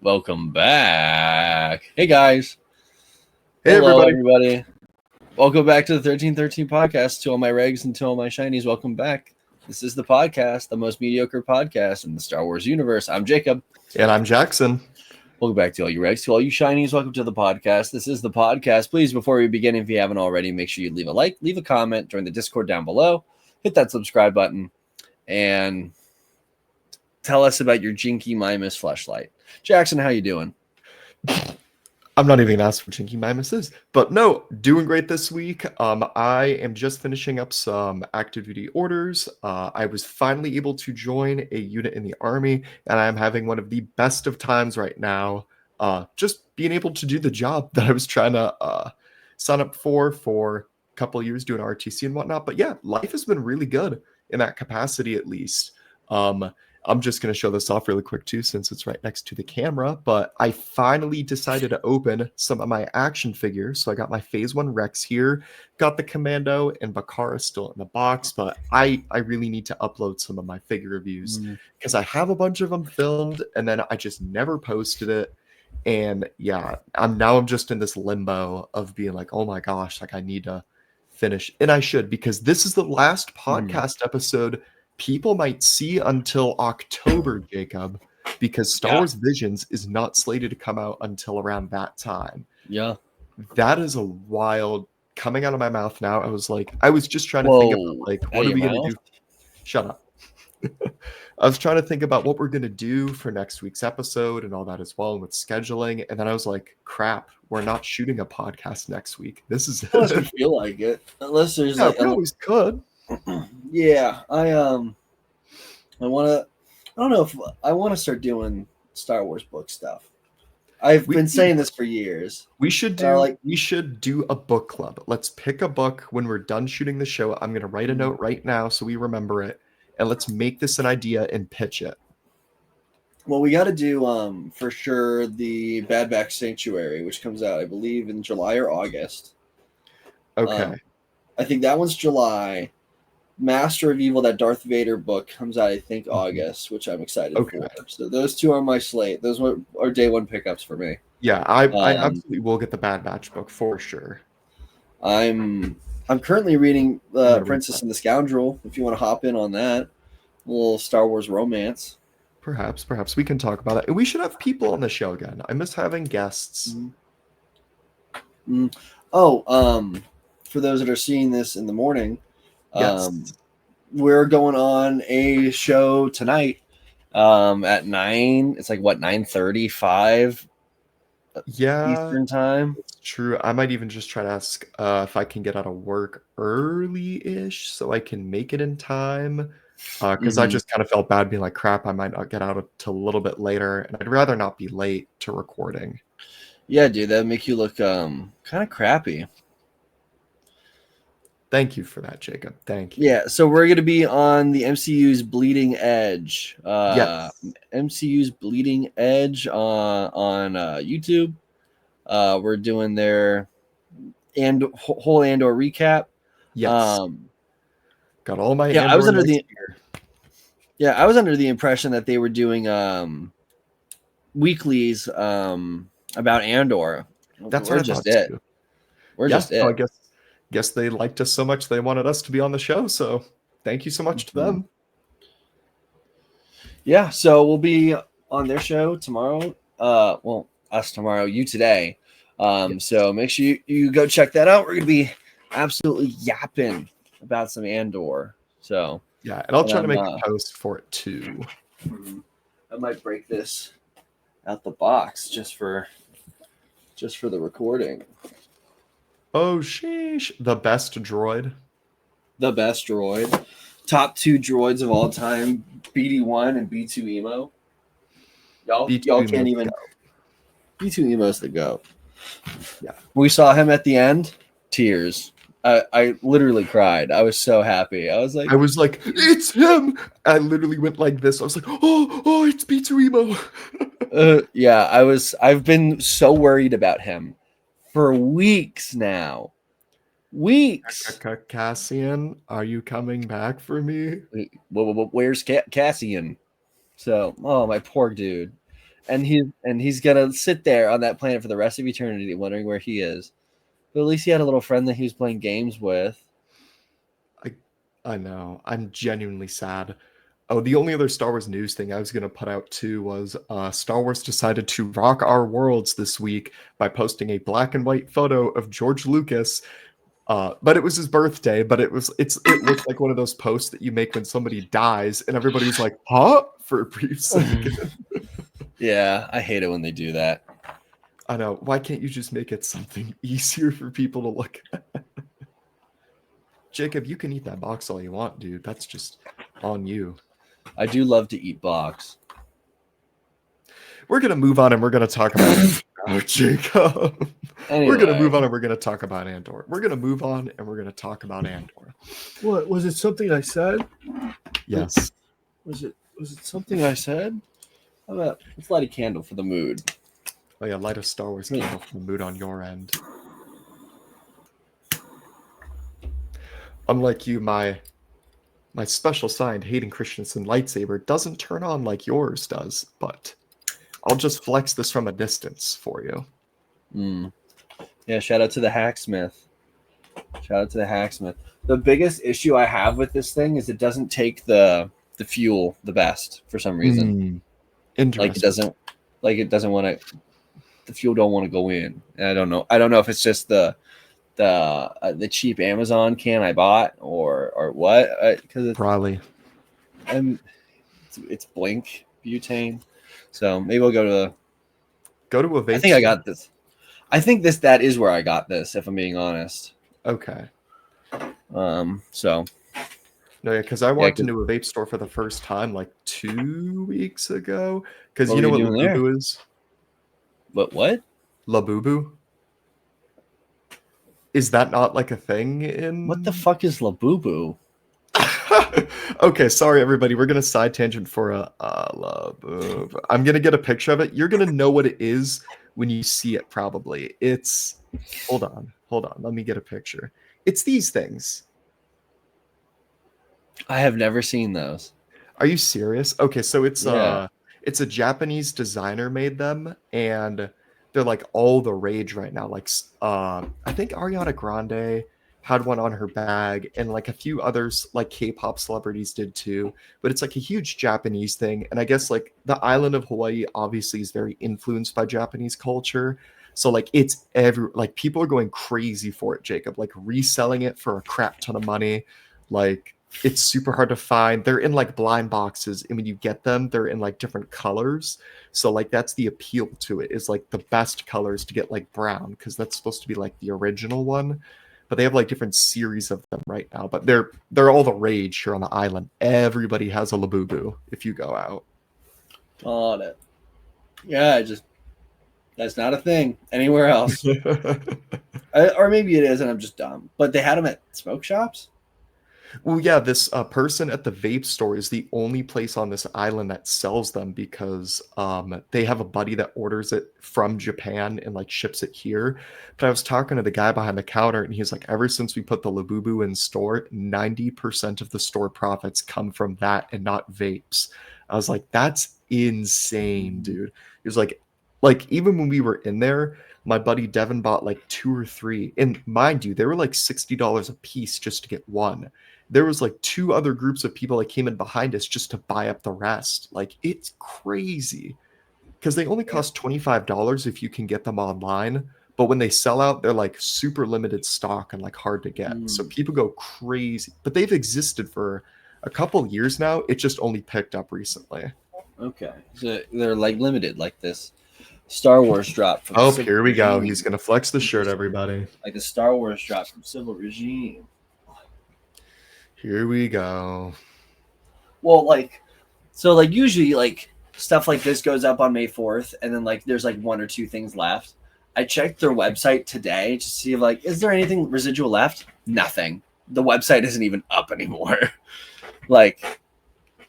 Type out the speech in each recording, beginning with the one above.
Welcome back. Hey guys. Hey Hello everybody. everybody. Welcome back to the 1313 podcast. To all my regs and to all my shinies, welcome back. This is the podcast, the most mediocre podcast in the Star Wars universe. I'm Jacob. And I'm Jackson. Welcome back to all you regs, to all you shinies. Welcome to the podcast. This is the podcast. Please, before we begin, if you haven't already, make sure you leave a like, leave a comment, join the Discord down below, hit that subscribe button, and tell us about your Jinky Mimus fleshlight. Jackson, how you doing? I'm not even gonna ask what Chinky Mimus is, but no, doing great this week. I am just finishing up some active duty orders. I was finally able to join a unit in the army, and I'm having one of the best of times right now. Just being able to do the job that I was trying to sign up for a couple of years doing RTC and whatnot. But yeah, life has been really good in that capacity, at least. I'm just going to show this off really quick too, since it's right next to the camera, but I finally decided to open some of my action figures. So I got my Phase 1 Rex here, got the Commando, and Bakara still in the box, but I really need to upload some of my figure reviews because I have a bunch of them filmed and then I just never posted it. And yeah, I'm just in this limbo of being like, oh my gosh, like I need to finish. And I should, because this is the last podcast episode people might see until October, Jacob, because Star Wars Visions is not slated to come out until around that time. Yeah. That is a wild coming out of my mouth now. I was just trying to think about like, what are we going to do? Shut up. I was trying to think about what we're going to do for next week's episode and all that as well, and with scheduling. And then I was like, crap, we're not shooting a podcast next week. This is unless we feel like it. Unless there's we always could. Yeah, I want to. I don't know if I want to start doing Star Wars book stuff. I've been saying this for years. We should do a book club. Let's pick a book when we're done shooting the show. I'm gonna write a note right now so we remember it, and let's make this an idea and pitch it. Well, we got to do for sure the Bad Batch Sanctuary, which comes out, I believe, in July or August. Okay. I think that one's July. Master of Evil, that Darth Vader book, comes out, I think, August, which I'm excited for. So those two are my slate. Those are day one pickups for me. Yeah, I absolutely will get the Bad Batch book for sure. I'm currently reading Princess and the Scoundrel, if you want to hop in on that. A little Star Wars romance. Perhaps we can talk about it. We should have people on the show again. I miss having guests. For those that are seeing this in the morning, we're going on a show tonight at 9. It's like what, 9:35 Eastern time. It's true. I might even just try to ask if I can get out of work early-ish so I can make it in time, because I just kind of felt bad being like, crap, I might not get out until a little bit later, and I'd rather not be late to recording. Yeah, dude, that'd make you look kind of crappy. Thank you for that, Jacob. Thank you. Yeah, so we're going to be on the MCU's Bleeding Edge. MCU's Bleeding Edge on YouTube. We're doing their whole Andor recap. Yes. Got all my Andor I was under the impression that they were doing weeklies about Andor. That's what I thought too. We're just it. I guess they liked us so much they wanted us to be on the show, so thank you so much to them. Yeah, so we'll be on their show tomorrow. Us tomorrow, you today. So make sure you go check that out. We're gonna be absolutely yapping about some Andor. So yeah, and I'll try to make a post for it too. I might break this out the box just for the recording. Oh, sheesh. The best droid. Top 2 droids of all time, BD1 and B2 Emo. Y'all can't even... B2 Emo's the GOAT. Yeah. We saw him at the end. Tears. I literally cried. I was so happy. I was like, it's him. I literally went like this. I was like, oh, it's B2 Emo. Yeah, I've been so worried about him for weeks now. Cassian, are you coming back for me? Where's Cassian? So, my poor dude. and he's gonna sit there on that planet for the rest of eternity, wondering where he is. But at least he had a little friend that he was playing games with. I know. I'm genuinely sad. Oh, the only other Star Wars news thing I was going to put out too was Star Wars decided to rock our worlds this week by posting a black and white photo of George Lucas. But it was his birthday, but it looked like one of those posts that you make when somebody dies and everybody was like, huh? For a brief second. Yeah, I hate it when they do that. I know. Why can't you just make it something easier for people to look at? Jacob, you can eat that box all you want, dude. That's just on you. I do love to eat box. We're going to move on and we're going to talk about Jacob. Anyway. We're going to move on and we're going to talk about Andor. We're going to move on and we're going to talk about Andor. What? Was it something I said? Yes. Was it something I said? How about let's light a candle for the mood. Oh yeah, light a Star Wars candle for the mood on your end. Unlike you, my special signed Hayden Christensen lightsaber doesn't turn on like yours does, but I'll just flex this from a distance for you. Yeah, shout out to the hacksmith. The biggest issue I have with this thing is it doesn't take the fuel the best for some reason. Interesting. It doesn't want to. The fuel don't want to go in. And I don't know if it's just the cheap Amazon can I bought or what, because it's probably it's Blink butane. So maybe we'll go to a vape. I think I got this. I think that is where I got this, if I'm being honest. Okay. So no, yeah, because I walked into a vape store for the first time like 2 weeks ago. Because you know what Labubu is? What? Labubu? Is that not like a thing in? What the fuck is Labubu? Okay, sorry everybody. We're gonna side tangent for a Labubu. I'm gonna get a picture of it. You're gonna know what it is when you see it. Probably. It's. Hold on. Let me get a picture. It's these things. I have never seen those. Are you serious? Okay, so it's a Japanese designer made them, and they're like all the rage right now. Like I think Ariana Grande had one on her bag, and like a few others like K-pop celebrities did too. But it's like a huge Japanese thing, and I guess like the island of Hawaii obviously is very influenced by Japanese culture. So like it's like people are going crazy for it, Jacob, like reselling it for a crap ton of money. Like it's super hard to find. They're in like blind boxes, and when you get them, they're in like different colors. So like that's the appeal to it, is like the best colors to get like brown, because that's supposed to be like the original one. But they have like different series of them right now. But they're all the rage here on the island. Everybody has a Labubu if you go out. On it. Yeah, that's not a thing anywhere else. Or maybe it is, and I'm just dumb. But they had them at smoke shops? Well, yeah, this person at the vape store is the only place on this island that sells them, because they have a buddy that orders it from Japan and like ships it here. But I was talking to the guy behind the counter, and he's like, ever since we put the Labubu in store, 90% of the store profits come from that and not vapes. I was like, that's insane, dude. He was like even when we were in there, my buddy Devin bought like 2 or 3. And mind you, they were like $60 a piece just to get one. There was like 2 other groups of people that came in behind us just to buy up the rest. Like, it's crazy. Because they only cost $25 if you can get them online. But when they sell out, they're like super limited stock and like hard to get. So people go crazy. But they've existed for a couple years now. It just only picked up recently. Okay. So they're like limited, like this Star Wars drop from here we go. He's gonna flex the shirt, everybody. Like the Star Wars drop from Civil Regime. Here we go. Well, usually like stuff like this goes up on May 4th, and then like there's like 1 or 2 things left. I checked their website today to see if like, is there anything residual left? Nothing. The website isn't even up anymore. Like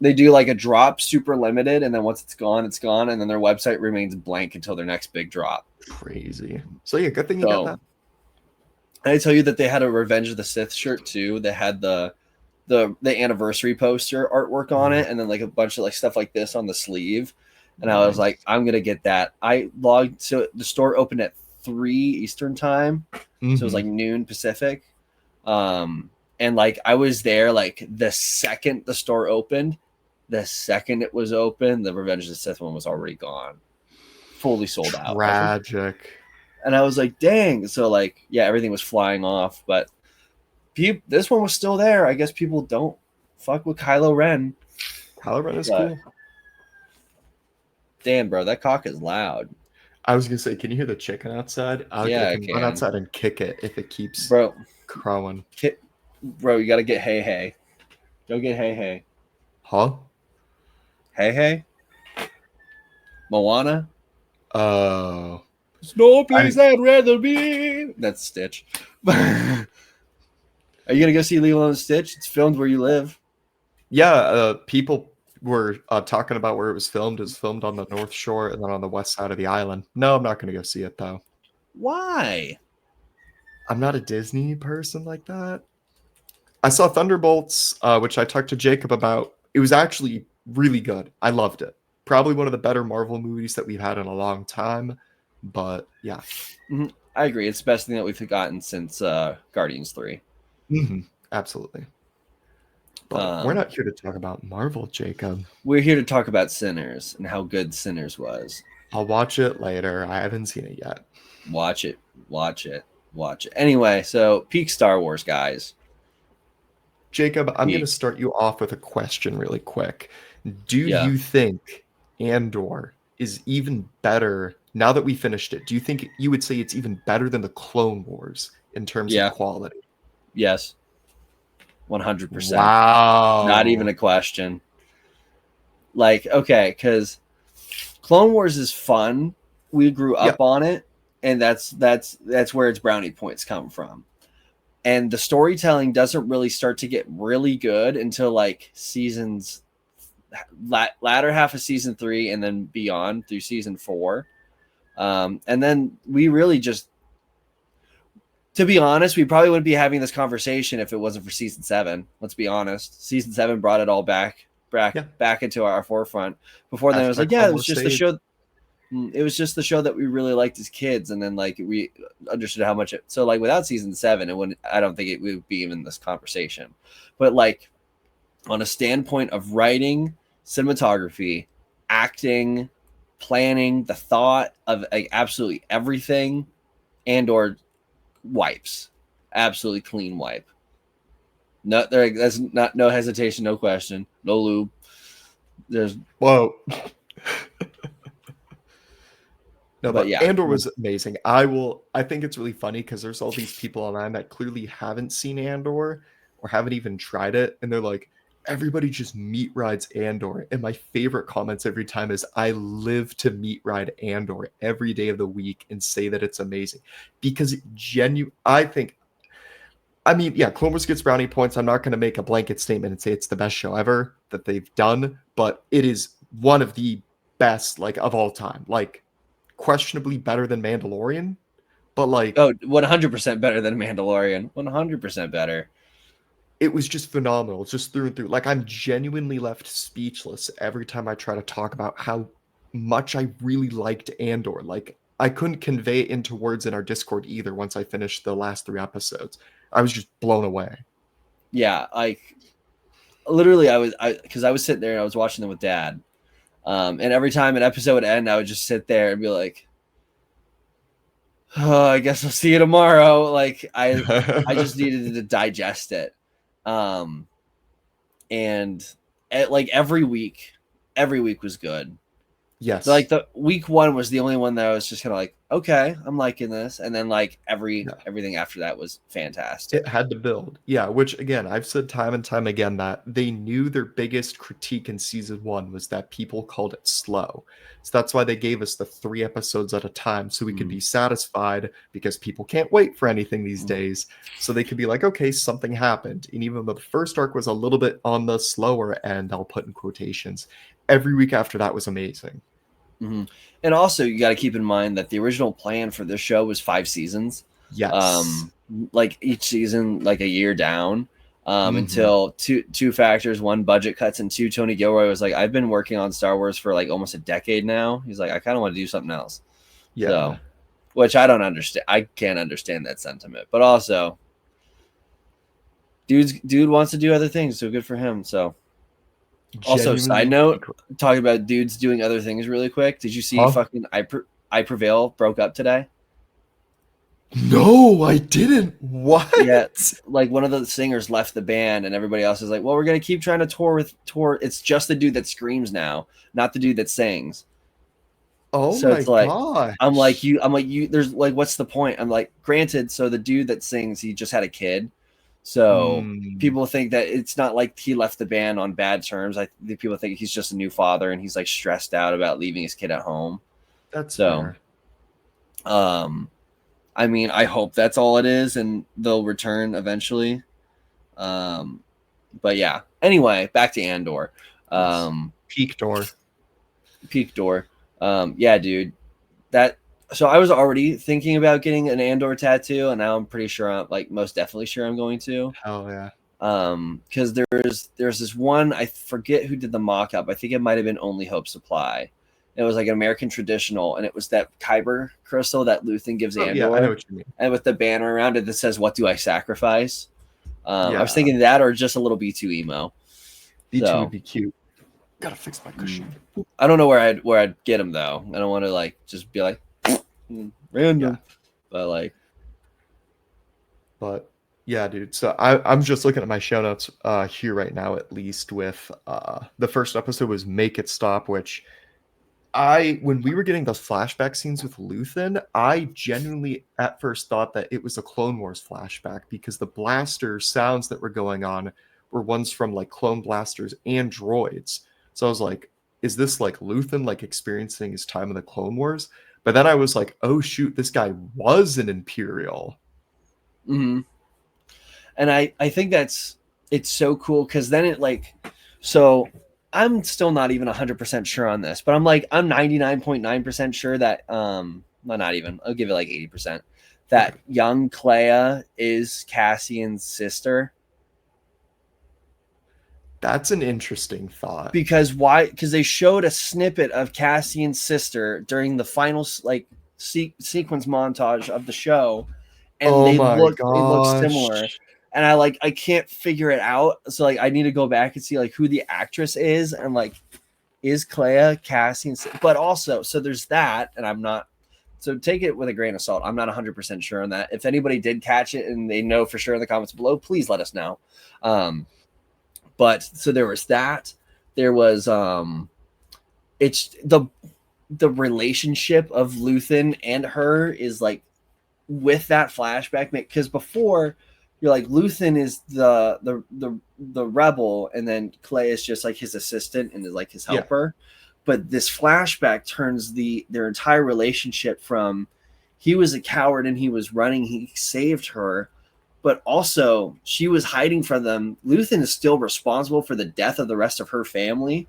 they do like a drop super limited, and then once it's gone, and then their website remains blank until their next big drop. Crazy. So yeah, good thing you got that. And I tell you that they had a Revenge of the Sith shirt too. They had the anniversary poster artwork on it, and then like a bunch of like stuff like this on the sleeve. And I was Nice. like, I'm gonna get that. I logged, so the store opened at 3 Eastern time, so it was like noon Pacific. And like I was there like the second the store opened, the second it was open, the Revenge of the Sith one was already gone, fully sold out. Tragic. And I was like, dang. So like, yeah, everything was flying off, but this one was still there. I guess people don't fuck with Kylo Ren. Kylo Ren is But cool. damn, bro, that cock is loud. I was gonna say, can you hear the chicken outside? I Yeah, I can run can. outside and kick it if it keeps Bro, crowing. bro, you gotta get Hey Hey. Go get Hey Hey. Huh? Hey Hey? Moana? Oh. There's no place I'd rather be. That's Stitch. Are you gonna go see Lilo and Stitch? It's filmed where you live. Yeah, people were talking about where it was filmed. It was filmed on the North Shore and then on the west side of the island. No, I'm not going to go see it, though. Why? I'm not a Disney person like that. I saw Thunderbolts, which I talked to Jacob about. It was actually really good. I loved it. Probably one of the better Marvel movies that we've had in a long time. But yeah. Mm-hmm. I agree. It's the best thing that we've gotten since Guardians 3. Mm-hmm. Absolutely. But we're not here to talk about Marvel, Jacob. We're here to talk about Sinners and how good Sinners was. I'll watch it later. I haven't seen it yet. Watch it. Watch it. Watch it. Anyway, so peak Star Wars, guys. Jacob, I'm going to start you off with a question really quick. Do Yeah. you think Andor is even better now that we finished it? Do you think you would say it's even better than the Clone Wars in terms of quality? Yes. 100%. Wow. Not even a question. Like, okay, because Clone Wars is fun. We grew up on it, and that's where its brownie points come from. And the storytelling doesn't really start to get really good until like seasons latter half of season 3 and then beyond through season 4. And then we really just, to be honest, we probably wouldn't be having this conversation if it wasn't for season 7. Let's be honest. Season 7 brought it all back into our forefront. Before then, it was like, yeah, it was just the show. It was just the show that we really liked as kids, and then like we understood how much it. So like without season 7, it wouldn't. I don't think it would be even this conversation. But like on a standpoint of writing, cinematography, acting, planning, the thought of like absolutely everything, Andor wipes, absolutely clean wipe. No, that's not no hesitation, no question, no lube. There's whoa. No, but yeah, Andor was amazing. I think it's really funny because there's all these people online that clearly haven't seen Andor or haven't even tried it, and they're like, everybody just meat rides Andor. And my favorite comments every time is, I live to meat ride Andor every day of the week and say that it's amazing. Because I mean, yeah, Clone Wars gets brownie points. I'm not going to make a blanket statement and say it's the best show ever that they've done, but it is one of the best, like, of all time. Like, questionably better than Mandalorian, but like 100% better than Mandalorian. 100% better. It was just phenomenal, just through and through. Like, I'm genuinely left speechless every time I try to talk about how much I really liked Andor. Like, I couldn't convey it into words in our Discord either once I finished the last 3 episodes. I was just blown away. Yeah, like literally I was sitting there and I was watching them with Dad. And every time an episode would end, I would just sit there and be like, oh, I guess I'll see you tomorrow. Like I just needed to digest it. And like every week was good. Yes. So like the week 1 was the only one that I was just kind of like, okay, I'm liking this. And then like everything after that was fantastic. It had to build. Yeah, which again, I've said time and time again that they knew their biggest critique in season 1 was that people called it slow. So that's why they gave us the 3 episodes at a time so we could be satisfied, because people can't wait for anything these days. So they could be like, okay, something happened. And even though the first arc was a little bit on the slower end, I'll put in quotations, every week after that was amazing. And also you got to keep in mind that the original plan for this show was 5 seasons. Yes. Like each season, like a year down. until two factors: one, budget cuts, and two, Tony Gilroy was like, I've been working on Star Wars for like almost a decade now. He's like, I kind of want to do something else. Yeah. So, which I don't understand. I can't understand that sentiment, but also dude wants to do other things, so good for him. So also, side note, talking about dudes doing other things really quick. Did you see fucking I Prevail broke up today? No, I didn't. What? Yeah, like one of the singers left the band, and everybody else is like, "Well, we're gonna keep trying to tour." It's just the dude that screams now, not the dude that sings. Oh so my it's like, gosh. I'm like you. There's like, what's the point? I'm like, granted. So the dude that sings, he just had a kid, so people think that it's not like he left the band on bad terms. People think he's just a new father and he's like stressed out about leaving his kid at home. That's fair. I mean, I hope that's all it is, and they'll return eventually. But yeah. Anyway, back to Andor. Peak door. Yeah, dude. So I was already thinking about getting an Andor tattoo, and now I'm pretty sure I'm like most definitely sure I'm going to. Hell yeah. Because there's this one, I forget who did the mock-up. I think it might have been Only Hope Supply. It was like an American traditional, and it was that Kyber crystal that Luthen gives Andor. Yeah, I know what you mean. And with the banner around it that says, "What do I sacrifice?" I was thinking that, or just a little B2 emo. B2 would be cute. Gotta fix my cushion. I don't know where I'd get them though. I don't want to like just be like random, but yeah, dude. So I'm just looking at my show notes here right now, at least with the first episode was Make It Stop, which when we were getting those flashback scenes with Luthen, I genuinely at first thought that it was a Clone Wars flashback because the blaster sounds that were going on were ones from like clone blasters and droids. So I was like, is this like Luthen like experiencing his time in the Clone Wars? But then I was like, oh shoot, this guy was an Imperial. Mm-hmm. And I think it's so cool because then it like, so I'm still not even 100% sure on this, but I'm 99.9% sure that not even, I'll give it like 80% that young Clea is Cassian's sister. That's an interesting thought. Because why? Because they showed a snippet of Cassian's sister during the final like sequence montage of the show, and they look similar. And I can't figure it out. So like I need to go back and see like who the actress is and like is Clea Cassian. But also, so there's that, and I'm not. So take it with a grain of salt. I'm not 100% sure on that. If anybody did catch it and they know for sure in the comments below, please let us know. But so there was that. There was it's the relationship of Luthen and her is like with that flashback, because before you're like Luthen is the rebel, and then Clea is just like his assistant and is like his helper. But this flashback turns their entire relationship from he was a coward and he was running, he saved her, but also she was hiding from them. Luthen is still responsible for the death of the rest of her family.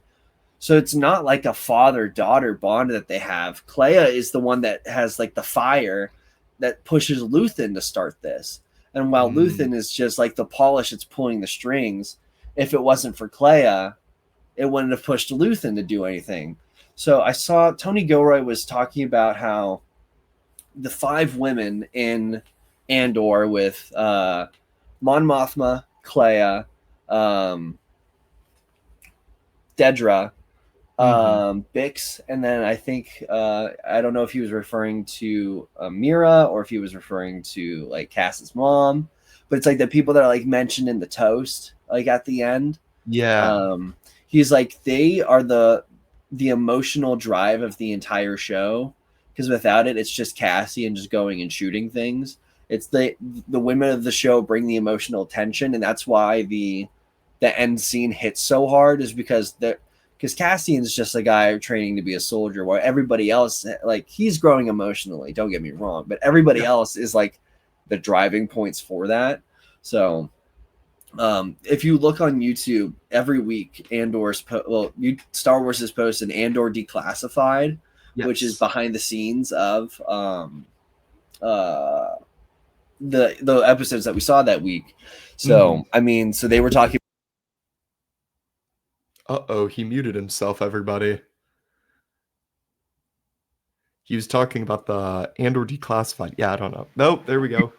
So it's not like a father-daughter bond that they have. Clea is the one that has like the fire that pushes Luthen to start this. And while Luthen is just like the polish that's pulling the strings, if it wasn't for Clea, it wouldn't have pushed Luthen to do anything. So I saw Tony Gilroy was talking about how the 5 women in Andor with Mon Mothma, Clea, Dedra, Bix, and then I think I don't know if he was referring to Mira or if he was referring to like Cass's mom, but it's like the people that are like mentioned in the toast like at the end. He's like they are the emotional drive of the entire show, because without it it's just Cassie and just going and shooting things. It's the women of the show bring the emotional tension, and that's why the end scene hits so hard, is because Cassian's just a guy training to be a soldier, while everybody else, like, he's growing emotionally, don't get me wrong, but everybody else is like the driving points for that. So if you look on YouTube every week, Star Wars is posted Andor Declassified, which is behind the scenes of the episodes that we saw that week. So I mean, so they were talking. Uh-oh, he muted himself, everybody. He was talking about the Andor declassified. Yeah, I don't know. Nope, there we go.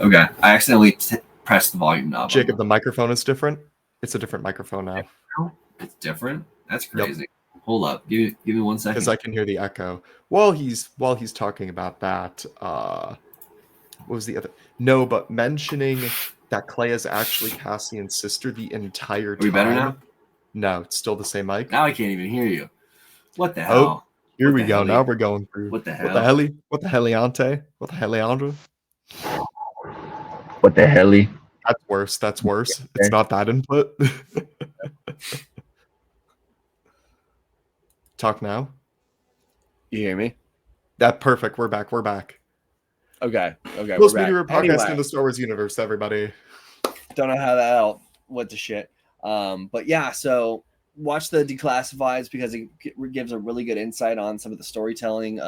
Okay, I accidentally pressed the volume knob. Jacob, the microphone is different. It's a different microphone now. It's different. That's crazy. Yep. Hold up, give me 1 second. Because I can hear the echo. While he's talking about that, what was the other? No, but mentioning that Clay is actually Cassian's sister the entire time. Are we better now? No, it's still the same mic. Now I can't even hear you. What the hell? Oh, here we go. Now we're going through. What the hell? What the hell? What the heliante? What the heliandra? What the hell? That's worse. That's worse. Okay. It's not that input. Talk now. You hear me? That perfect. We're back. We're back. Okay. Most meteor podcast in the Star Wars universe, everybody. Don't know how that helped. What the shit. But yeah, so watch the declassifieds because it gives a really good insight on some of the storytelling.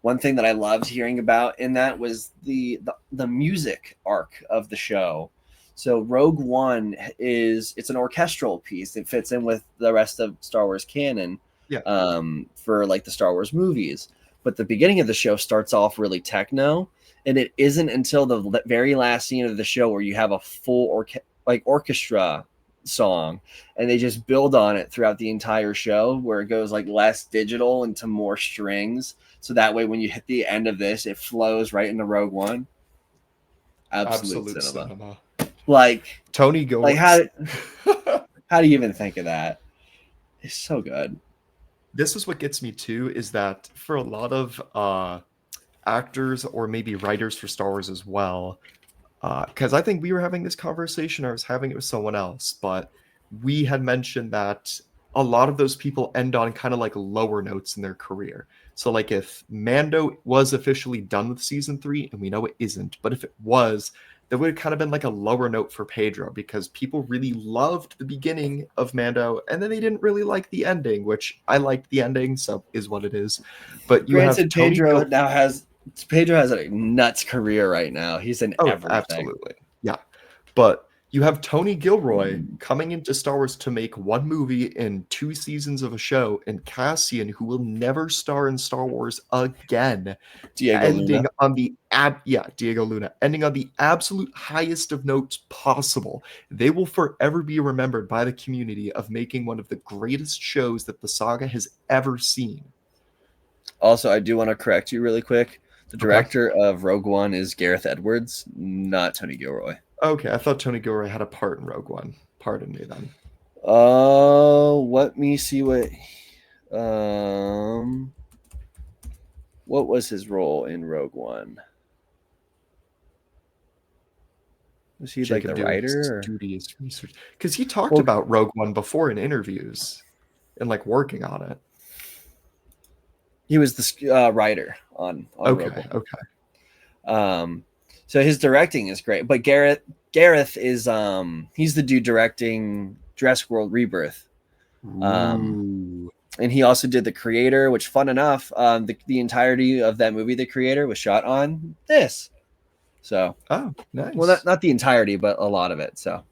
One thing that I loved hearing about in that was the music arc of the show. So Rogue One it's an orchestral piece. It fits in with the rest of Star Wars canon. Yeah. For like the Star Wars movies. But the beginning of the show starts off really techno, and it isn't until the very last scene of the show where you have a full orchestra song, and they just build on it throughout the entire show, where it goes like less digital into more strings. So that way, when you hit the end of this, it flows right into Rogue One. Absolute cinema. Like Tony Gilroy. Like how do you even think of that? It's so good. This is what gets me too, is that for a lot of actors or maybe writers for Star Wars as well, because I think we were having this conversation, or I was having it with someone else, but we had mentioned that a lot of those people end on kind of like lower notes in their career. So like if Mando was officially done with season 3, and we know it isn't, but if it was, that would have kind of been like a lower note for Pedro, because people really loved the beginning of Mando and then they didn't really like the ending, which I liked the ending, so is what it is. But you have Pedro has a nuts career right now. He's in everything. Absolutely. Yeah. But you have Tony Gilroy coming into Star Wars to make one movie in 2 seasons of a show, and Cassian, who will never star in Star Wars again, Diego Luna, ending on the absolute highest of notes possible. They will forever be remembered by the community of making one of the greatest shows that the saga has ever seen. Also, I do want to correct you really quick. The director of Rogue One is Gareth Edwards, not Tony Gilroy. Okay, I thought Tony Gilroy had a part in Rogue One. Pardon me then. Let me see what was his role in Rogue One? Was he like the writer? Studious research, because he talked about Rogue One before in interviews and like working on it. He was the writer on Rogue One. Okay. So his directing is great, but Gareth is he's the dude directing Jurassic World Rebirth. And he also did The Creator, which, fun enough, the entirety of that movie, The Creator, was shot on this. So nice. Well, not the entirety, but a lot of it. So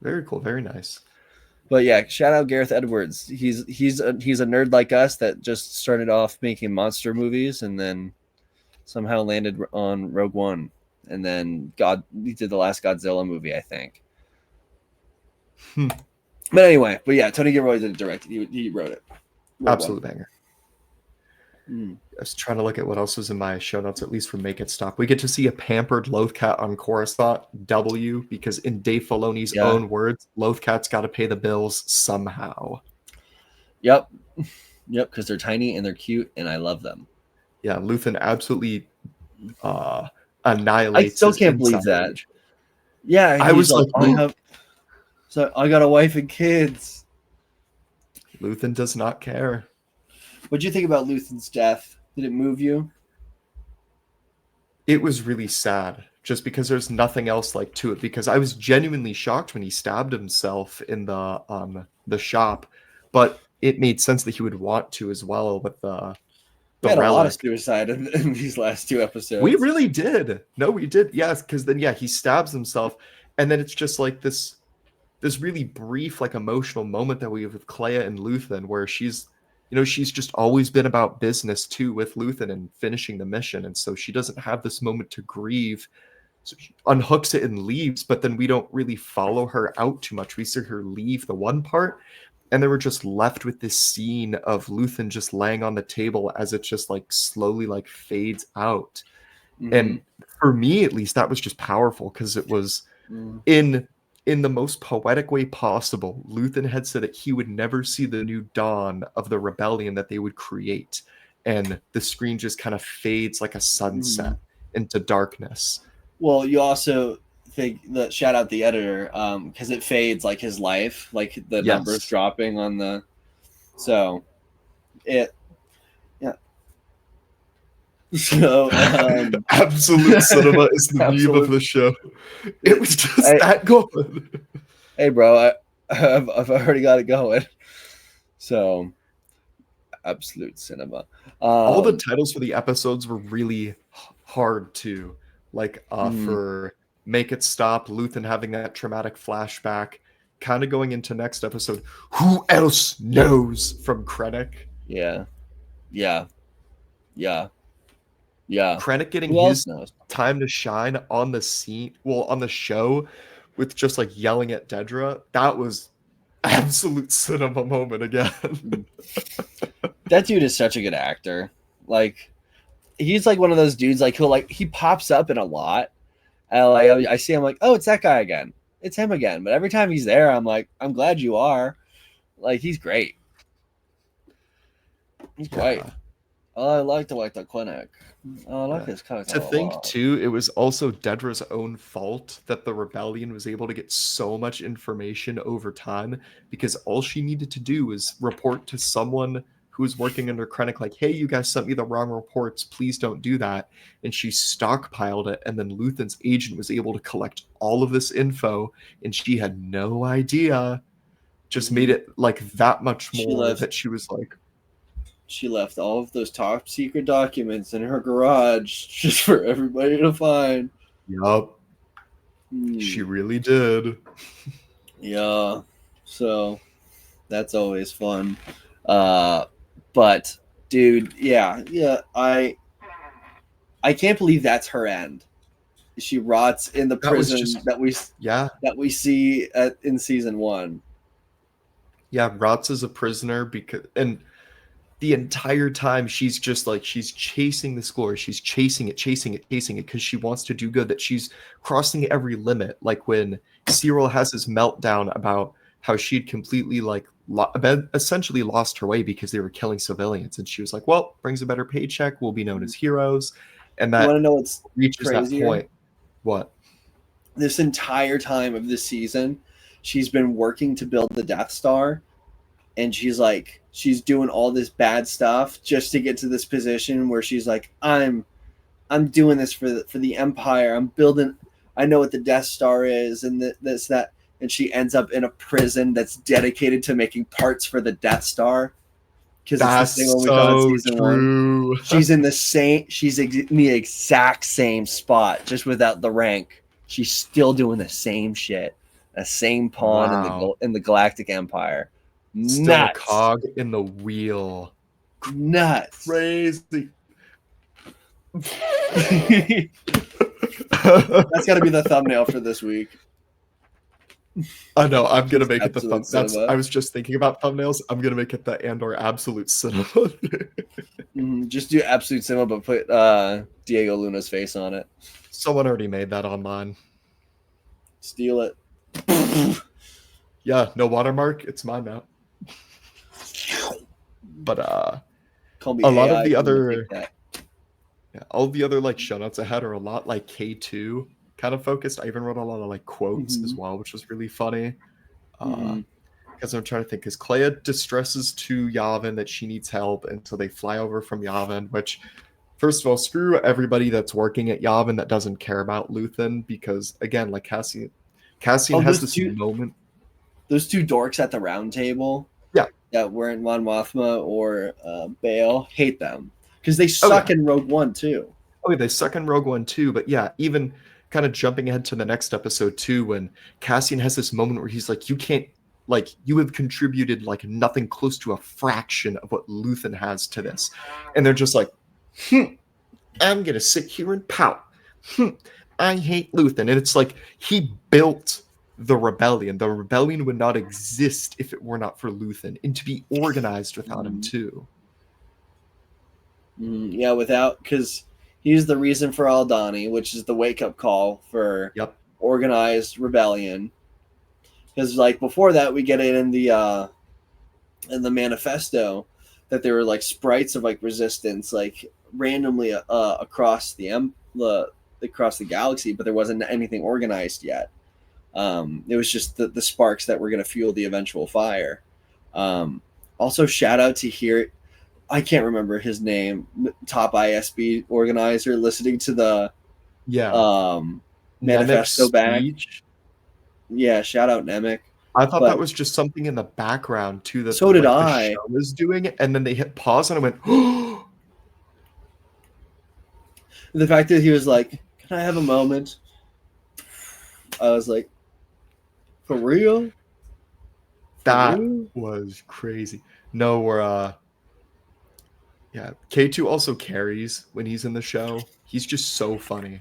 very cool, very nice. But yeah, shout out Gareth Edwards. He's a nerd like us that just started off making monster movies and then somehow landed on Rogue One, and then he did the last Godzilla movie, I think. But anyway, Tony Gilroy did direct it. He wrote it. Absolute banger. I was trying to look at what else was in my show notes, at least for Make It Stop. We get to see a pampered Lothcat on Coruscant, W, because in Dave Filoni's own words, Lothcat's got to pay the bills somehow. Yep, because they're tiny and they're cute, and I love them. Yeah, Luthen absolutely annihilates. I still can't believe that. Yeah, I was like, I got a wife and kids. Luthen does not care. What'd you think about Luthen's death? Did it move you? It was really sad, just because there's nothing else like to it. Because I was genuinely shocked when he stabbed himself in the shop, but it made sense that he would want to as well with the We the had a lot of relic. suicide in these last 2 episodes. We really did. No, we did. Yes, because then he stabs himself, and then it's just like this really brief, like, emotional moment that we have with Clea and Luthen, where she's just always been about business too with Luthen and finishing the mission, and so she doesn't have this moment to grieve. So she unhooks it and leaves, but then we don't really follow her out too much. We see her leave the one part, and then we're just left with this scene of Luthen just laying on the table as it just like slowly like fades out. And for me, at least, that was just powerful because it was in the most poetic way possible. Luthen had said that he would never see the new dawn of the rebellion that they would create, and the screen just kind of fades like a sunset into darkness. Well, you also think that shout out the editor because it fades like his life, like the numbers dropping on the. So, it. So absolute cinema is the meme of the show. It was just that good. Hey, bro, I've already got it going. So, absolute cinema. All the titles for the episodes were really hard too. Like for Make It Stop, Luthen having that traumatic flashback, kind of going into next episode. Who else knows from Krennic? Yeah. Krennic getting his time to shine on the scene, on the show, with just like yelling at Dedra. That was absolute cinema moment again. That dude is such a good actor. Like, he's like one of those dudes. Like he pops up in a lot. And like I see him like, oh, it's that guy again. It's him again. But every time he's there, I'm like, I'm glad you are. Like, he's great. He's great. I like the clinic. I like his clinic. To think too, it was also Dedra's own fault that the rebellion was able to get so much information over time, because all she needed to do was report to someone who was working under Krennic, like, hey, you guys sent me the wrong reports, please don't do that. And she stockpiled it, and then Luthen's agent was able to collect all of this info, and she had no idea. Just made it like that much more that she was like, she left all of those top secret documents in her garage just for everybody to find. Yup. She really did. Yeah. So that's always fun. But dude, yeah. I can't believe that's her end. She rots in the prison that we see in season 1. Yeah, rots as a prisoner and the entire time she's just like, she's chasing this glory. She's chasing it because she wants to do good, that she's crossing every limit. Like when Cyril has his meltdown about how she'd completely like essentially lost her way because they were killing civilians. And she was like, well, brings a better paycheck. We'll be known as heroes. And that, you want to know what's reaches crazier? That point. What? This entire time of this season, she's been working to build the Death Star. And she's doing all this bad stuff just to get to this position where she's like, I'm doing this for the Empire. I'm building. I know what the Death Star is, and that. And she ends up in a prison that's dedicated to making parts for the Death Star. Because it's the same one we got in season 1. She's in the same. She's in the exact same spot, just without the rank. She's still doing the same shit, the same pawn in the Galactic Empire. Still a cog in the wheel. Nuts. Crazy. That's got to be the thumbnail for this week. I know. I'm going to make it the thumbnail. I was just thinking about thumbnails. I'm going to make it the Andor Absolute Cinema. Just do Absolute Cinema, but put Diego Luna's face on it. Someone already made that online. Steal it. Yeah, no watermark. It's mine now. But Call me a lot AI, of the other all the other like show notes I had are a lot like K2 kind of focused. I even wrote a lot of like quotes as well, which was really funny. Because I'm trying to think, because Clea distresses to Yavin that she needs help, and so they fly over from Yavin, which, first of all, screw everybody that's working at Yavin that doesn't care about Luthen, because again, like Cassian has this moment. Those two dorks at the round table. Yeah. That weren't Mon Mothma or Bail. Hate them. because they suck in Rogue One too. Oh, they suck in Rogue One too, but yeah, even kind of jumping ahead to the next episode too, when Cassian has this moment where he's like, you can't, like, you have contributed like nothing close to a fraction of what Luthen has to this. And they're just like, I'm going to sit here and pout. I hate Luthen. And it's like, he built the rebellion. The rebellion would not exist if it were not for Luthen, and to be organized without him too. Yeah, because he's the reason for Aldhani, which is the wake-up call for organized rebellion. Because like before that, we get it in the manifesto that there were like sprites of like resistance, like randomly across the galaxy, but there wasn't anything organized yet. It was just the sparks that were going to fuel the eventual fire. Also, shout out to here. I can't remember his name. Top ISB organizer, listening to the manifesto back. Yeah, shout out Nemec. I thought that was just something in the background too. That so did the show was doing, and then they hit pause, and I went, "Oh!" The fact that he was like, "Can I have a moment?" I was like, "For real?" That was crazy. No, we're K2 also carries when he's in the show. He's just so funny.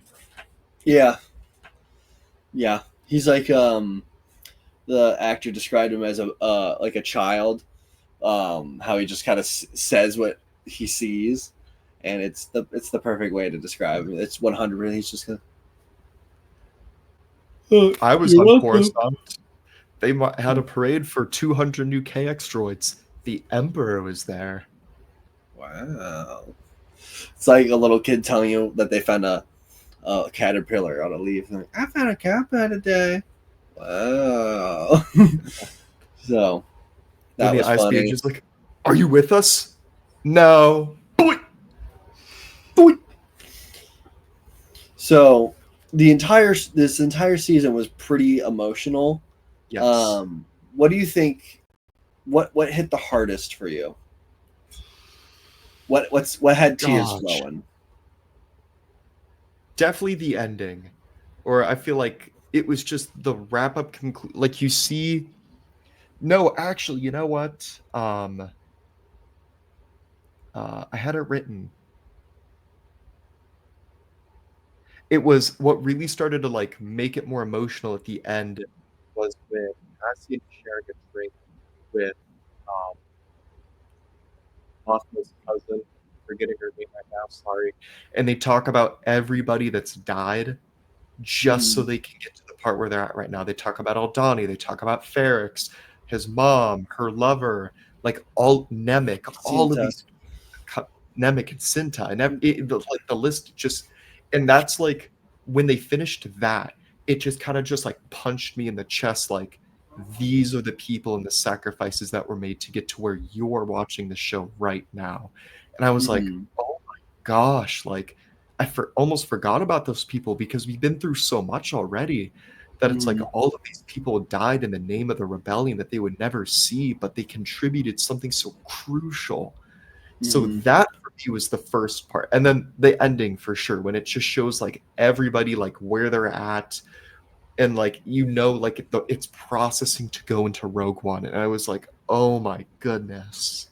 Yeah, he's like the actor described him as like a child. How he just kind of says what he sees, and it's the perfect way to describe him. It's 100. He's just gonna. I was on Coruscant. They had a parade for 200 new KX droids. The Emperor was there. Wow. It's like a little kid telling you that they found a caterpillar on a leaf. Like, I found a caterpillar today. Wow. So that was funny. Just like, are you with us? No. Boy. So this entire season was pretty emotional. Yes. What do you think? What hit the hardest for you? What had tears flowing? Definitely the ending, or I feel like it was just the wrap up. Like you see, no, actually, you know what? I had it written. It was what really started to like make it more emotional at the end was when Cassian sharing a drink with Mothma's cousin, forgetting her name right now, sorry. And they talk about everybody that's died just so they can get to the part where they're at right now. They talk about Aldhani, they talk about Ferrix, his mom, her lover, like all Nemec, all of these Nemec and Cinta, and the list just, and that's like when they finished that, it just kind of just like punched me in the chest, like these are the people and the sacrifices that were made to get to where you're watching the show right now. And I was like, oh my gosh, like I almost forgot about those people because we've been through so much already that it's like all of these people died in the name of the rebellion that they would never see, but they contributed something so crucial. So that for me was the first part. And then the ending for sure, when it just shows like everybody like where they're at, and like like it's processing to go into Rogue One, and I was like, oh my goodness.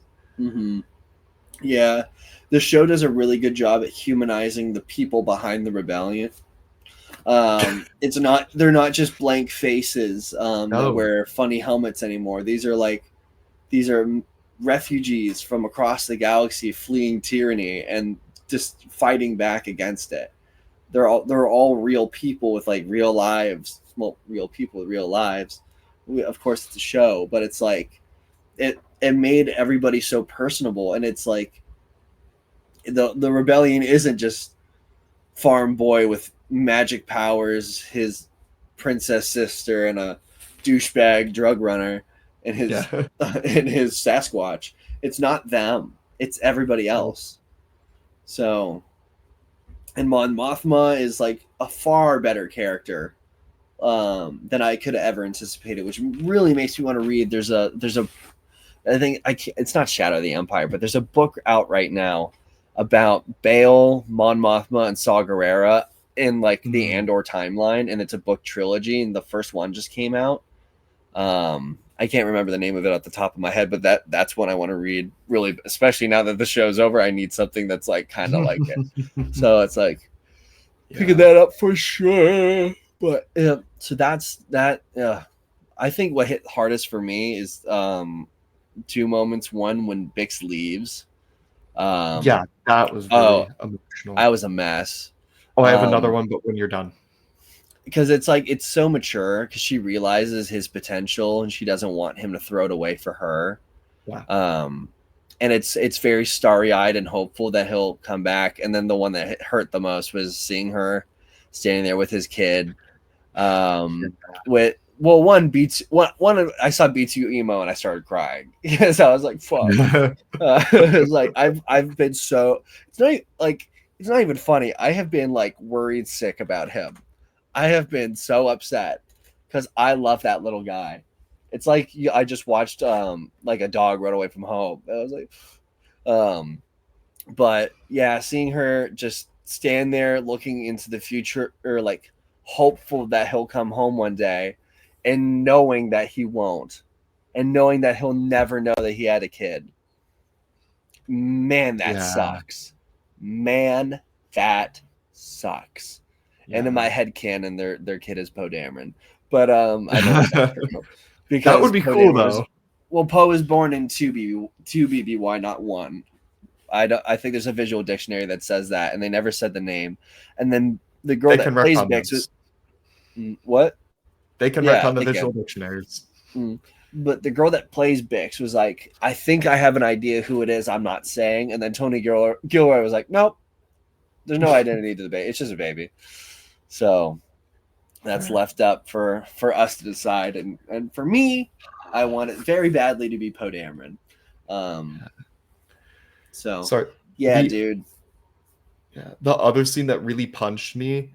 Yeah, the show does a really good job at humanizing the people behind the rebellion. They're not just blank faces that wear funny helmets anymore. These are refugees from across the galaxy fleeing tyranny and just fighting back against it. They're all real people with like real lives. Well, real people with real lives. Of course, it's a show, but it's like it made everybody so personable, and it's like the rebellion isn't just farm boy with magic powers, his princess sister, and a douchebag drug runner, and his and his Sasquatch. It's not them. It's everybody else. So. And Mon Mothma is like a far better character than I could have ever anticipated, which really makes me want to read. It's not Shadow of the Empire, but there's a book out right now about Bail, Mon Mothma, and Saw Gerrera in like the Mm. Andor timeline, and it's a book trilogy, and the first one just came out. I can't remember the name of it at the top of my head, but that's one I want to read really, especially now that the show's over. I need something that's like kind of like it. So it's like picking that up for sure. But so that's that. I think what hit hardest for me is two moments. One, when Bix leaves. Yeah, that was Oh, really emotional. I was a mess. Oh, I have another one, but when you're done. Because it's like it's so mature because she realizes his potential and she doesn't want him to throw it away for her. Yeah. And it's very starry-eyed and hopeful that he'll come back. And then the one that hurt the most was seeing her standing there with his kid. With one beats one I saw B2 emo and I started crying because I was like, fuck. It was like I've been so it's not even funny. I have been like worried sick about him. I have been so upset because I love that little guy. It's like I just watched like a dog run away from home. I was like, but yeah, seeing her just stand there looking into the future or like hopeful that he'll come home one day and knowing that he won't and knowing that he'll never know that he had a kid. Man, that sucks. Man, that sucks. Yeah. And in my head canon, their kid is Poe Dameron. But I know that's not true. Because that would be cool though. Well, Poe is born in 2BBY, not 1. I think there's a visual dictionary that says that, and they never said the name. And then the girl that plays Bix was what? They can wreck on the visual dictionaries. But the girl that plays Bix was like, I think I have an idea who it is. I'm not saying. And then Tony Gilroy was like, nope, there's no identity to the baby. It's just a baby. So that's left up for us to decide. And for me, I want it very badly to be Poe Dameron. So sorry, dude. Yeah, the other scene that really punched me,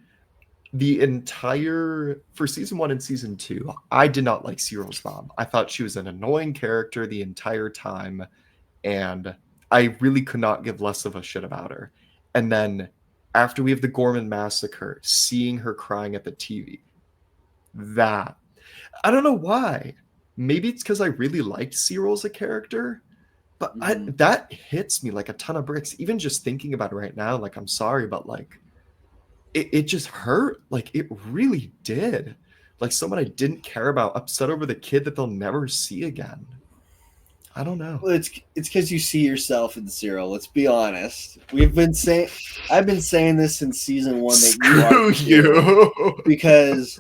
the entire for season 1 and season 2, I did not like Cyril's mom. I thought she was an annoying character the entire time, and I really could not give less of a shit about her. And then after we have the Gorman massacre, seeing her crying at the TV, that I don't know why. Maybe it's because I really liked Cyril as a character. But that hits me like a ton of bricks. Even just thinking about it right now, like, I'm sorry, but like, it just hurt. Like, it really did. Like, someone I didn't care about, upset over the kid that they'll never see again. I don't know. Well, it's because you see yourself in Cyril. Let's be honest. I've been saying this since season 1 that you because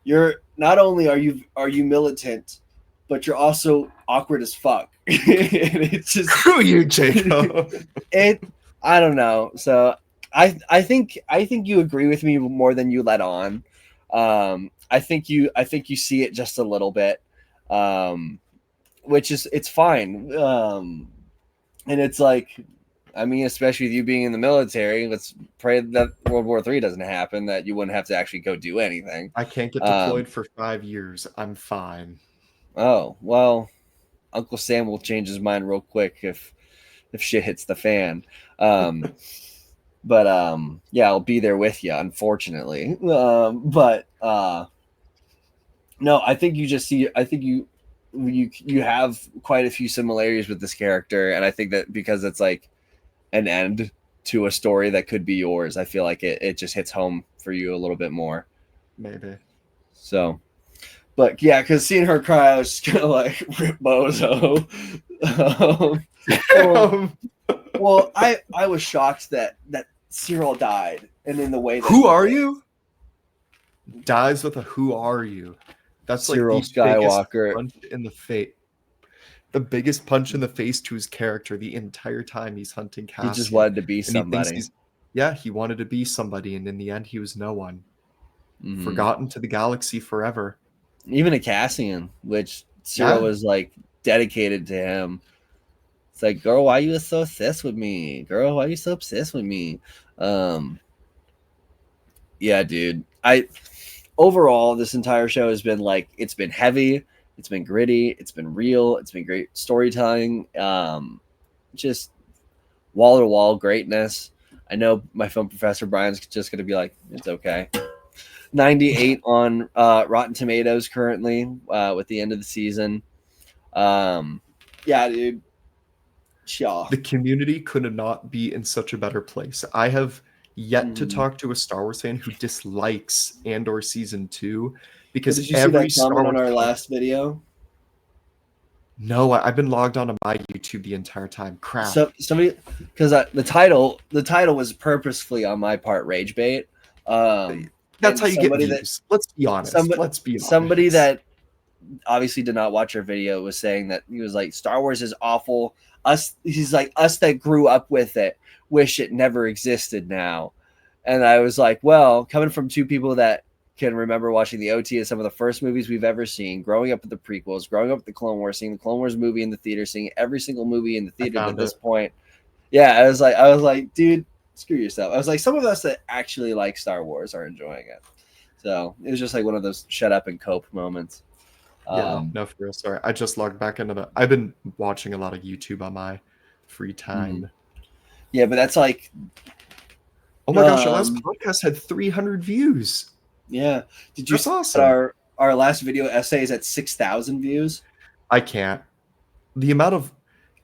you're not only are you militant, but you're also awkward as fuck. It's just screw you, Jacob. I don't know. So I think you agree with me more than you let on. I think you see it just a little bit, which is it's fine. And it's like, I mean, especially with you being in the military, let's pray that World War III doesn't happen, that you wouldn't have to actually go do anything. I can't get deployed for 5 years. I'm fine. Oh, well, Uncle Sam will change his mind real quick if shit hits the fan. But yeah, I'll be there with you, unfortunately. But no, I think you just see. I think you have quite a few similarities with this character, and I think that because it's like an end to a story that could be yours, I feel like it just hits home for you a little bit more. Maybe. So. But yeah, because seeing her cry, I was just kind of like, rip bozo. Well, I was shocked that Cyril died, and in the way that who are you? Dies with a who are you? That's Cyril like the Skywalker punch in the face. The biggest punch in the face to his character the entire time he's hunting Cassian. He just wanted to be somebody. He wanted to be somebody, and in the end, he was no one. Forgotten to the galaxy forever. Even a Cassian, which Cyril was like dedicated to him. It's like, girl, why are you so obsessed with me? Girl, why are you so obsessed with me? Yeah, dude. Overall, this entire show has been like, it's been heavy, it's been gritty, it's been real, it's been great storytelling. Just wall to wall greatness. I know my film professor Brian's just going to be like, it's okay. 98 on Rotten Tomatoes currently with the end of the season. Yeah, dude. Yeah. The community could not be in such a better place. I have yet to talk to a Star Wars fan who dislikes Andor season 2 because Did you see every that Star comment Wars on our last video? No, I've been logged onto my YouTube the entire time. Crap. So somebody, because the title was purposefully on my part rage bait. That's how you get views. Let's be honest. Let's be honest. Somebody that obviously did not watch our video was saying that he was like, Star Wars is awful. He's like, us that grew up with it wish it never existed now. And I was like, well, coming from two people that can remember watching the OT as some of the first movies we've ever seen, growing up with the prequels, growing up with the Clone Wars, seeing the Clone Wars movie in the theater, seeing every single movie in the theater at this point. Yeah, I was like, dude, screw yourself. I was like, some of us that actually like Star Wars are enjoying it. So it was just like one of those shut up and cope moments. Yeah, no, for real. Sorry, I just logged back into the. I've been watching a lot of YouTube on my free time. Yeah, but that's like. Oh my gosh, our last podcast had 300 views. Yeah, did you see awesome. Our last video essay is at 6,000 views? I can't. The amount of.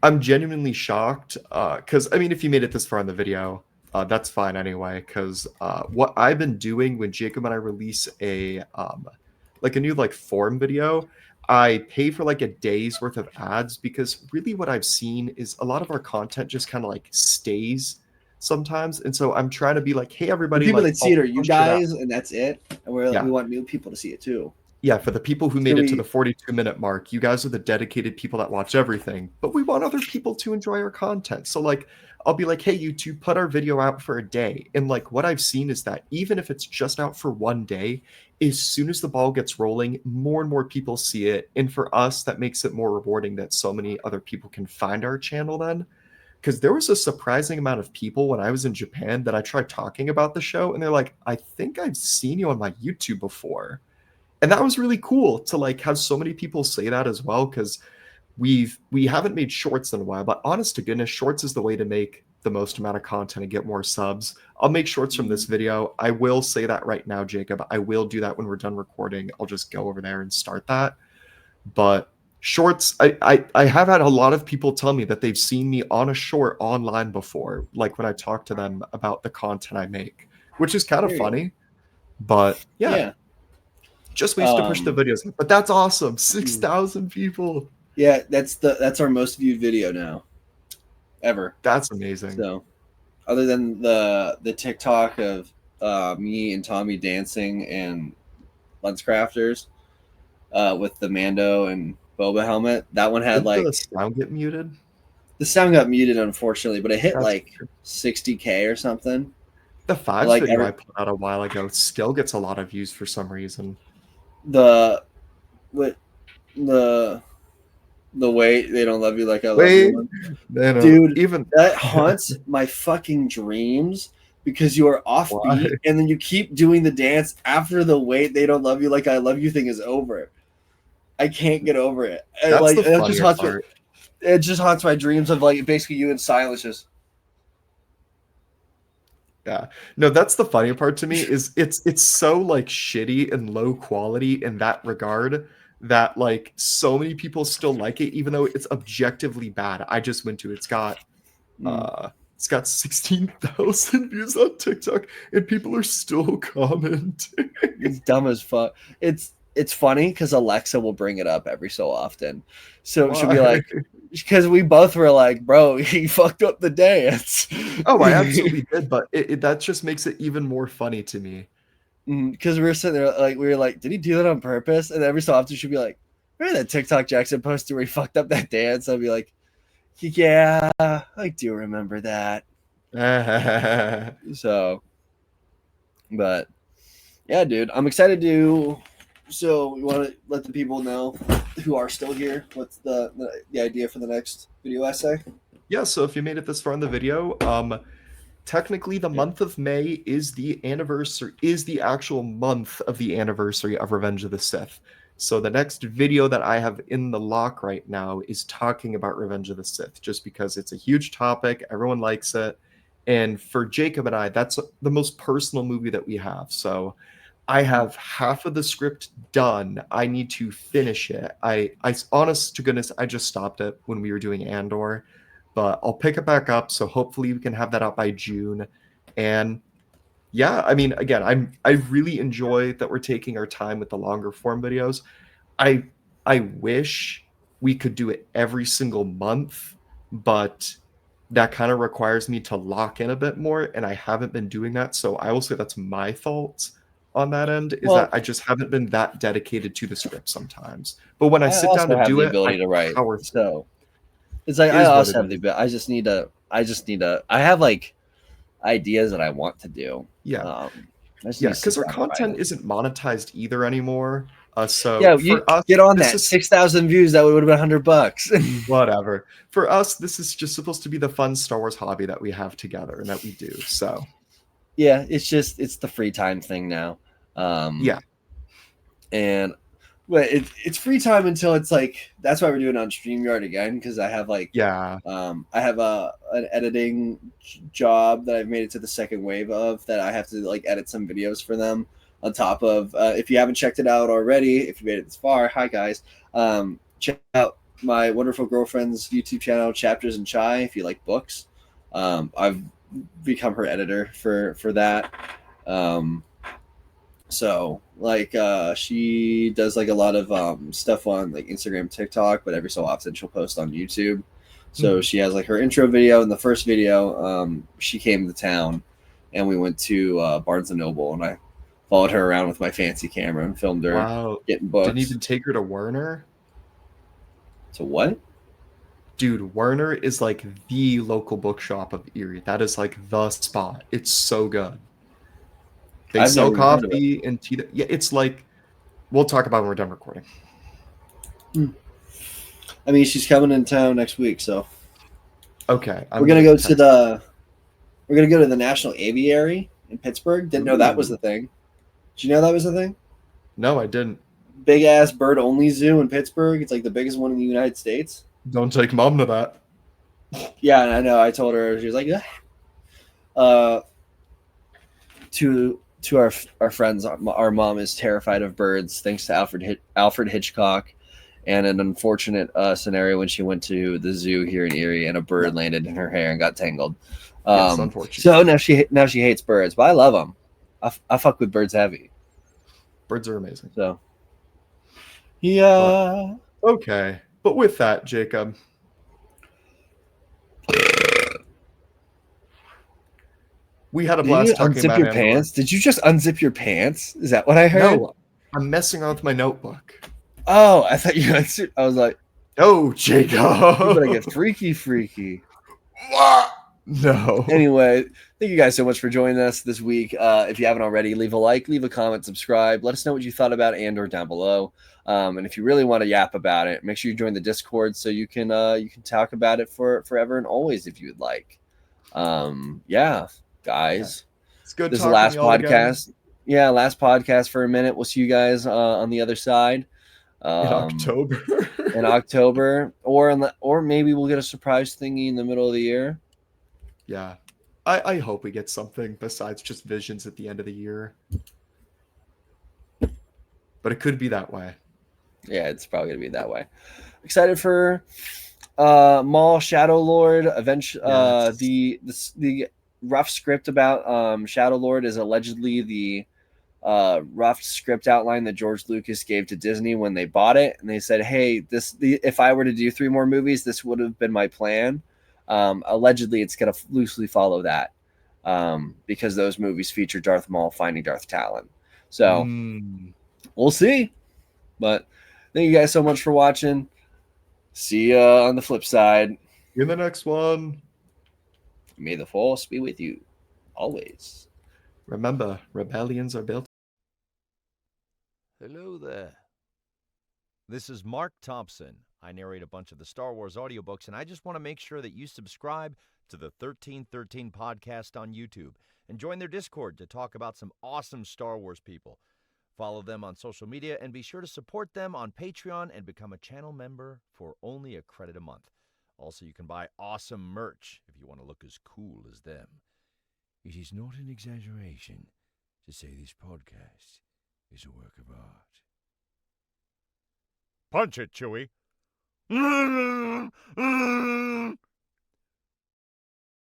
I'm genuinely shocked because I mean, if you made it this far in the video, that's fine anyway. Because what I've been doing when Jacob and I release a new form video, I pay for like a day's worth of ads because really what I've seen is a lot of our content just kind of like stays sometimes, and so I'm trying to be like, hey everybody, the people that see it are you guys, and that's it. And we want new people to see it too. Yeah, for the people who made it to the 42-minute mark, you guys are the dedicated people that watch everything, but we want other people to enjoy our content. So like, I'll be like, hey, YouTube, put our video out for a day. And like what I've seen is that even if it's just out for one day, as soon as the ball gets rolling, more and more people see it. And for us, that makes it more rewarding that so many other people can find our channel then. Because there was a surprising amount of people when I was in Japan that I tried talking about the show, and they're like, I think I've seen you on my YouTube before. And that was really cool to like have so many people say that as well, because we haven't made shorts in a while, but honest to goodness, shorts is the way to make the most amount of content and get more subs. I'll make shorts from this video. I will say that right now, Jacob. I will do that when we're done recording. I'll just go over there and start that. But shorts, I have had a lot of people tell me that they've seen me on a short online before, like when I talk to them about the content I make, which is kind of funny. But yeah. Just ways to push the videos, but that's awesome. 6,000 people. Yeah, that's our most viewed video now, ever. That's amazing. So, other than the TikTok of me and Tommy dancing and LensCrafters with the Mando and Boba helmet, that one had Did the sound get muted? The sound got muted, unfortunately, but it hit like 60K or something. The 5 video I put out a while ago still gets a lot of views for some reason. The way they don't love you like I love you, dude. Even that haunts my fucking dreams because you are offbeat and then you keep doing the dance after the wait they don't love you like I love you thing is over. I can't get over it. It just haunts my dreams of like basically you in silence just. Yeah, no, that's the funny part to me is it's so like shitty and low quality in that regard that like so many people still like it even though it's objectively bad. I just went to it's got 16,000 views on TikTok and people are still commenting. It's dumb as fuck. It's funny because Alexa will bring it up every so often. So she'll be like, because we both were like, bro, he fucked up the dance. Oh, I absolutely did, but that just makes it even more funny to me. Because we were sitting there like, we were like, did he do that on purpose? And every so often she'd be like, remember that TikTok Jackson posted where he fucked up that dance? I'd be like, yeah, I do remember that. So, but yeah, dude, I'm excited to. So we want to let the people know who are still here. What's the idea for the next video essay? Yeah, so if you made it this far in the video, technically the month of May is the actual month of the anniversary of Revenge of the Sith. So the next video that I have in the lock right now is talking about Revenge of the Sith, just because it's a huge topic, everyone likes it, and for Jacob and I, that's the most personal movie that we have. So I have half of the script done. I need to finish it. I honest to goodness, I just stopped it when we were doing Andor, but I'll pick it back up. So hopefully we can have that out by June. And yeah, I mean, again, I really enjoy that we're taking our time with the longer form videos. I I wish we could do it every single month, but that kind of requires me to lock in a bit more, and I haven't been doing that. So I will say that's my fault on that end, is that Well, I just haven't been that dedicated to the script sometimes. But when I I sit down also to have do the it, I ability to write, power through it. so it's like It I is what also it have the is. ability. I just need to. I have like ideas that I want to do. Yeah. I just need Yeah, to sit because our down and write content them. isn't monetized either anymore. So Yeah, you for us, get on this that is 6,000 views. That would have been $100. whatever. For us, this is just supposed to be the fun Star Wars hobby that we have together and that we do. So Yeah, it's the free time thing now. yeah, And but it's free time until it's like that's why we're doing it on StreamYard again, because I have like yeah. I have an editing job that I've made it to the second wave of, that I have to like edit some videos for them on top of if you haven't checked it out already, if you made it this far, hi guys, check out my wonderful girlfriend's YouTube channel, Chapters and Chai, if you like books. I've become her editor for that. So like she does like a lot of stuff on like Instagram, TikTok, but every so often she'll post on YouTube. So Mhm. she has like her intro video, and the first video she came to town and we went to Barnes and Noble, and I followed her around with my fancy camera and filmed her Wow. getting Didn't books. even take her to Werner. So what? Dude, Werner is like the local bookshop of Erie. That is like the spot. It's so good. They I've sell never even heard of it. coffee and tea. Yeah, it's like we'll talk about when we're done recording. I mean, she's coming in town next week, so Okay, I'm we're gonna gonna go to text. the National Aviary in Pittsburgh. Didn't know that was the Ooh. thing. Did you know that was the thing? No, I didn't. Big ass bird only zoo in Pittsburgh. It's like the biggest one in the United States. Don't take mom to that. Yeah, and I know. I told her, she was like, yeah. To our friends, our mom is terrified of birds, thanks to Alfred Hitchcock, and an unfortunate scenario when she went to the zoo here in Erie and a bird Yeah. landed in her hair and got tangled. Yes, unfortunately. So now she hates birds, but I love them. I fuck with birds heavy. Birds are amazing. So But yeah. okay. But with that, Jacob, we had a Did you blast talking unzip about your Andor. pants? Did you just unzip your pants? Is that what I heard? No, I'm messing around with my notebook. Oh, I thought you unzipped. I was like, No, Jacob. you better get freaky. No. Anyway, thank you guys so much for joining us this week. If you haven't already, leave a like, leave a comment, subscribe. Let us know what you thought about Andor down below. And if you really want to yap about it, make sure you join the Discord so you can talk about it for forever and always if you would like. Yeah, guys. It's good This is the talking to last y'all again podcast. Yeah, last podcast for a minute. We'll see you guys on the other side. in October. In October, or maybe we'll get a surprise thingy in the middle of the year. Yeah. I hope we get something besides just visions at the end of the year. But it could be that way. Yeah, it's probably gonna be that way. Excited for Maul Shadow Lord. Eventually, Yes. the rough script about Shadow Lord is allegedly the rough script outline that George Lucas gave to Disney when they bought it, and they said, "Hey, if I were to do 3 more movies, this would have been my plan." Allegedly, it's going to loosely follow that because those movies feature Darth Maul finding Darth Talon. So we'll see. But thank you guys so much for watching. See ya on the flip side. In the next one. May the Force be with you always. Remember, rebellions are built. Hello there. This is Mark Thompson. I narrate a bunch of the Star Wars audiobooks, and I just want to make sure that you subscribe to the 1313 podcast on YouTube and join their Discord to talk about some awesome Star Wars people. Follow them on social media and be sure to support them on Patreon and become a channel member for only a credit a month. Also, you can buy awesome merch if you want to look as cool as them. It is not an exaggeration to say this podcast is a work of art. Punch it, Chewie.